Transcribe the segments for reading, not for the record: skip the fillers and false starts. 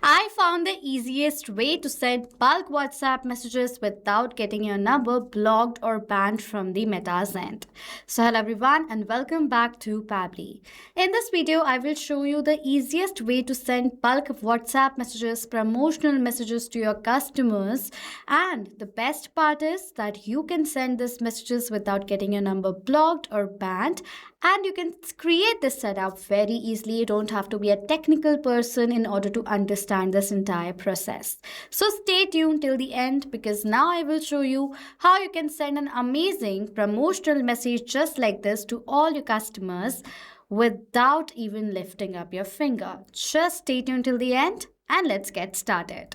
I found the easiest way to send bulk WhatsApp messages without getting your number blocked or banned from the Meta's end. So hello everyone and welcome back to Pabbly. In this video, I will show you the easiest way to send bulk WhatsApp messages, promotional messages to your customers. And the best part is that you can send these messages without getting your number blocked or banned. And you can create this setup very easily. You don't have to be a technical person in order to understand this entire process. So stay tuned till the end because now I will show you how you can send an amazing promotional message just like this to all your customers without even lifting up your finger. Just stay tuned till the end and let's get started.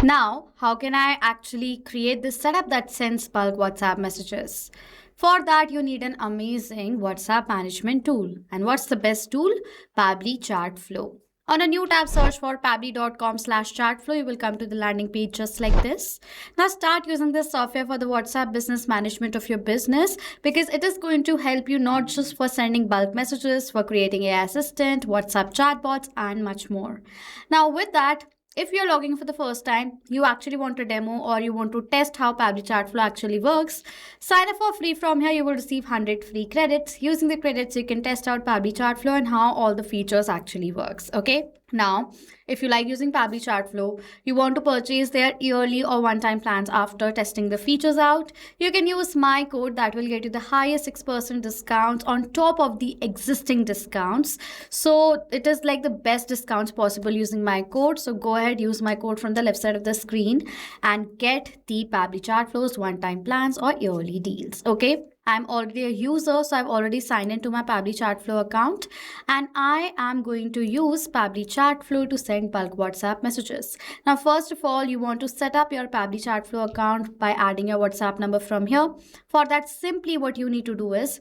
Now, how can I actually create this setup that sends bulk WhatsApp messages? For that, you need an amazing WhatsApp management tool. And what's the best tool? Pabbly Chatflow. On a new tab, search for pabbly.com/chatflow. You will come to the landing page just like this. Now start using this software for the WhatsApp business management of your business because it is going to help you not just for sending bulk messages, for creating AI assistant, WhatsApp chatbots, and much more. Now with that, if you're logging for the first time, you actually want a demo or you want to test how Pabbly Chatflow actually works, sign up for free from here. You will receive 100 free credits. Using the credits, you can test out Pabbly Chatflow and how all the features actually works. Okay. Now, if you like using Pabbly Chatflow, you want to purchase their yearly or one-time plans after testing the features out, you can use my code that will get you the highest 6% discount on top of the existing discounts. So it is like the best discounts possible using my code. So go ahead, use my code from the left side of the screen and get the Pabbly Chatflow's one-time plans or yearly deals. Okay. I'm already a user, so I've already signed into my Pabbly Chatflow account and I am going to use Pabbly Chatflow to send bulk WhatsApp messages. Now, first of all, you want to set up your Pabbly Chatflow account by adding your WhatsApp number from here. For that, simply what you need to do is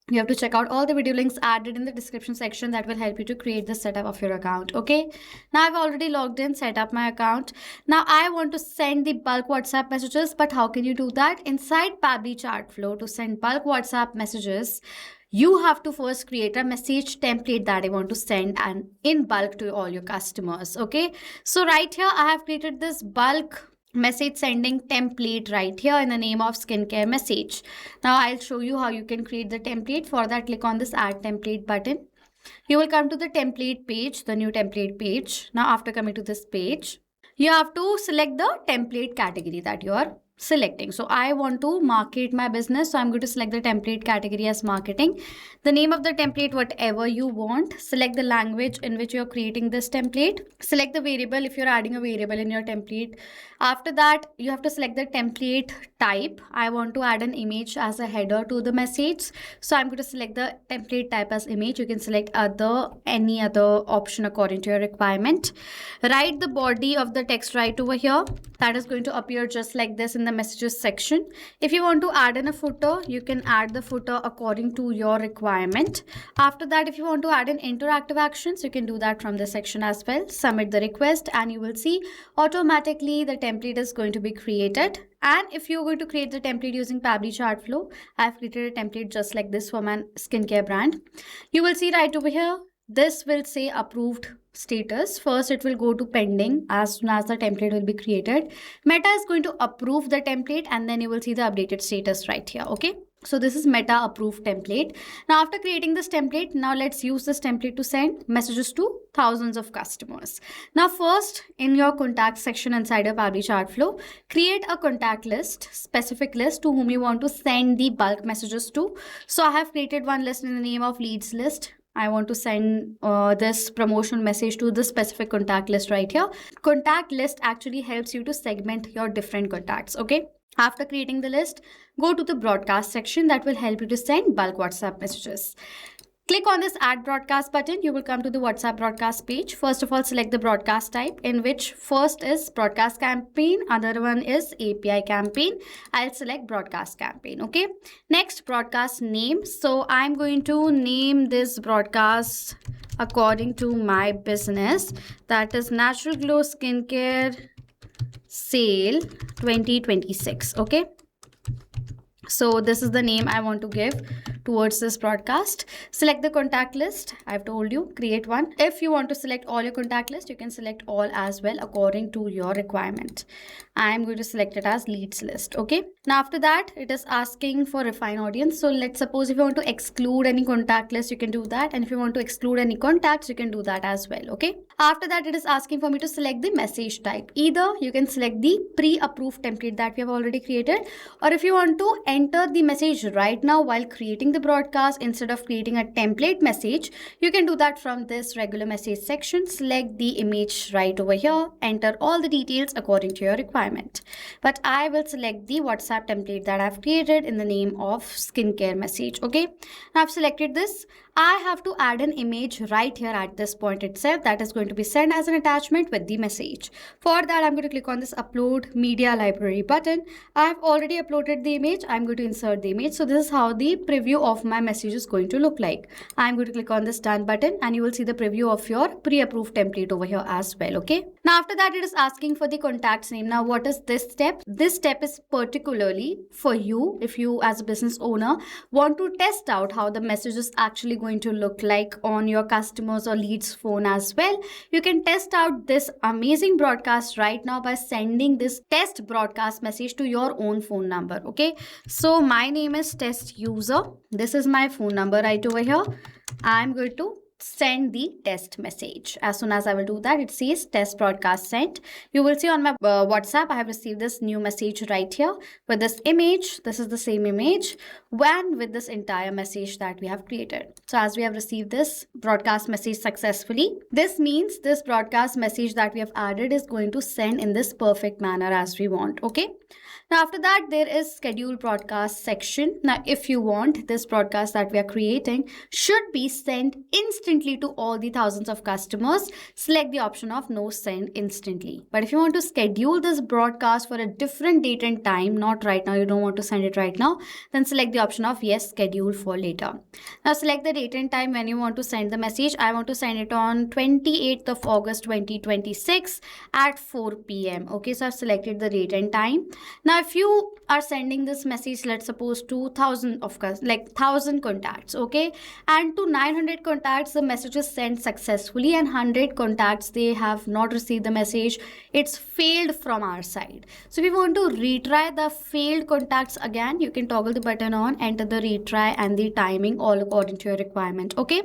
you have to check out all the video links added in the description section that will help you to create the setup of your account. Okay. Now I've already logged in, set up my account. Now I want to send the bulk WhatsApp messages, but how can you do that? Inside Pabbly Chatflow, to send bulk WhatsApp messages, you have to first create a message template that I want to send and in bulk to all your customers. Okay. So right here, I have created this bulk message sending template right here in the name of skincare message. Now I'll show you how you can create the template. For that, click on this add template button. You will come to the template page, the new template page. Now after coming to this page, you have to select the template category that you are selecting. So I want to market my business. So I'm going to select the template category as marketing. The name of the template, whatever you want. Select the language in which you're creating this template. Select the variable if you're adding a variable in your template. After that, you have to select the template type. I want to add an image as a header to the message. So I'm going to select the template type as image. You can select any other option according to your requirement. Write the body of the text right over here. That is going to appear just like this in the messages section. If you want to add in a footer, you can add the footer according to your requirement. After that, if you want to add in interactive actions, you can do that from this section as well. Submit the request and you will see automatically the template is going to be created. And if you're going to create the template using Pabbly Chatflow, I've created a template just like this for my skincare brand. You will see right over here, this will say approved status. First, it will go to pending as soon as the template will be created. Meta is going to approve the template and then you will see the updated status right here. Okay. So this is Meta approved template. Now after creating this template, now let's use this template to send messages to thousands of customers. Now first, in your contact section inside your Pabbly Chatflow, create a contact list, specific list to whom you want to send the bulk messages to. So I have created one list in the name of leads list. I want to send this promotional message to the specific contact list right here. Contact list actually helps you to segment your different contacts. Okay. After creating the list, go to the broadcast section that will help you to send bulk WhatsApp messages. Click on this add broadcast button. You will come to the WhatsApp broadcast page. First of all, select the broadcast type, in which first is broadcast campaign, other one is API campaign. I'll select broadcast campaign. Okay. Next, broadcast name. So I'm going to name this broadcast according to my business, that is Natural Glow Skincare Sale 2026. Okay. So this is the name I want to give towards this broadcast. Select the contact list. I've told you, create one. If you want to select all your contact list, you can select all as well according to your requirement. I'm going to select it as leads list. Okay. Now after that, it is asking for refine audience. So let's suppose if you want to exclude any contact list, you can do that. And if you want to exclude any contacts, you can do that as well. Okay. After that, it is asking for me to select the message type. Either you can select the pre-approved template that we have already created, or if you want to enter the message right now while creating the broadcast instead of creating a template message, you can do that from this regular message section. Select the image right over here, enter all the details according to your requirement. But I will select the WhatsApp template that I've created in the name of skincare message. Okay, now I've selected this. I have to add an image right here at this point itself that is going to be sent as an attachment with the message. For that, I'm going to click on this upload media library button. I've already uploaded the image. I'm going to insert the image. So this is how the preview of my message is going to look like. I'm going to click on this done button and you will see the preview of your pre-approved template over here as well. Okay. Now after that, it is asking for the contact's name. Now what is this step? This step is particularly for you if you as a business owner want to test out how the message is actually going to look like on your customers or leads phone as well. You can test out this amazing broadcast right now by sending this test broadcast message to your own phone number. Okay, so my name is test user. This is my phone number right over here. I'm going to send the test message. As soon as I will do that, it says test broadcast sent. You will see on my WhatsApp, I have received this new message right here with this image. This is the same image and with this entire message that we have created. So as we have received this broadcast message successfully, this means this broadcast message that we have added is going to send in this perfect manner as we want. Okay. Now after that, there is schedule broadcast section. Now if you want this broadcast that we are creating should be sent instantly to all the thousands of customers, select the option of no send instantly. But if you want to schedule this broadcast for a different date and time, not right now, you don't want to send it right now, then select the option of yes, schedule for later. Now select the date and time when you want to send the message. I want to send it on 28th of August 2026 at 4 p.m. Okay, so I've selected the date and time. Now if you are sending this message, let's suppose to 1,000 contacts, okay, and to 900 contacts the message is sent successfully and 100 contacts they have not received the message, it's failed from our side. So if you want to retry the failed contacts again, you can toggle the button on, enter the retry and the timing all according to your requirement. Okay,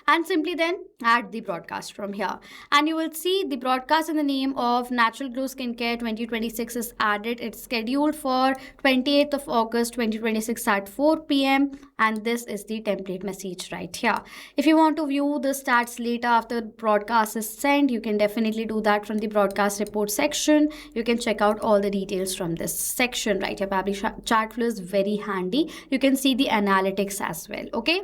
and simply then add the broadcast from here and you will see the broadcast in the name of Natural Glow Skincare 2026 is added. It's scheduled for 28th of August 2026 at 4 p.m. and this is the template message right here. If you want to view the stats later after the broadcast is sent, you can definitely do that from the broadcast report section. You can check out all the details from this section right here. Pabbly Chatflow is very handy. You can see the analytics as well. Okay,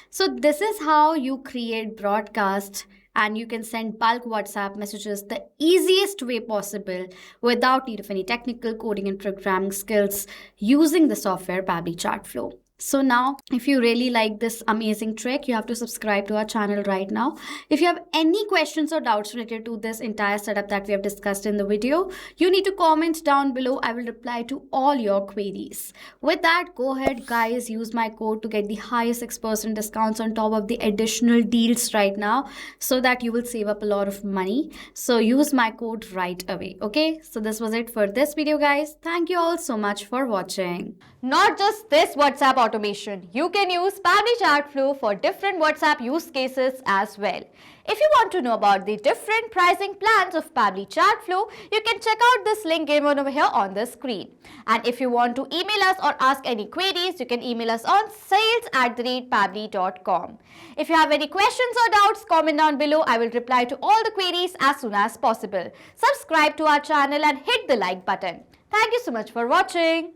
so this is how you create broadcast and you can send bulk WhatsApp messages the easiest way possible without need of any technical coding and programming skills using the software Pabbly Chatflow. So now, if you really like this amazing trick, you have to subscribe to our channel right now. If you have any questions or doubts related to this entire setup that we have discussed in the video, you need to comment down below. I will reply to all your queries. With that, go ahead guys, use my code to get the highest 6% discounts on top of the additional deals right now so that you will save up a lot of money. So use my code right away. Okay, so this was it for this video guys. Thank you all so much for watching. Not just this WhatsApp automation, you can use Pabbly Chatflow for different WhatsApp use cases as well. If you want to know about the different pricing plans of Pabbly Chatflow, you can check out this link given over here on the screen. And if you want to email us or ask any queries, you can email us on sales@pabbly.com. If you have any questions or doubts, comment down below. I will reply to all the queries as soon as possible. Subscribe to our channel and hit the like button. Thank you so much for watching.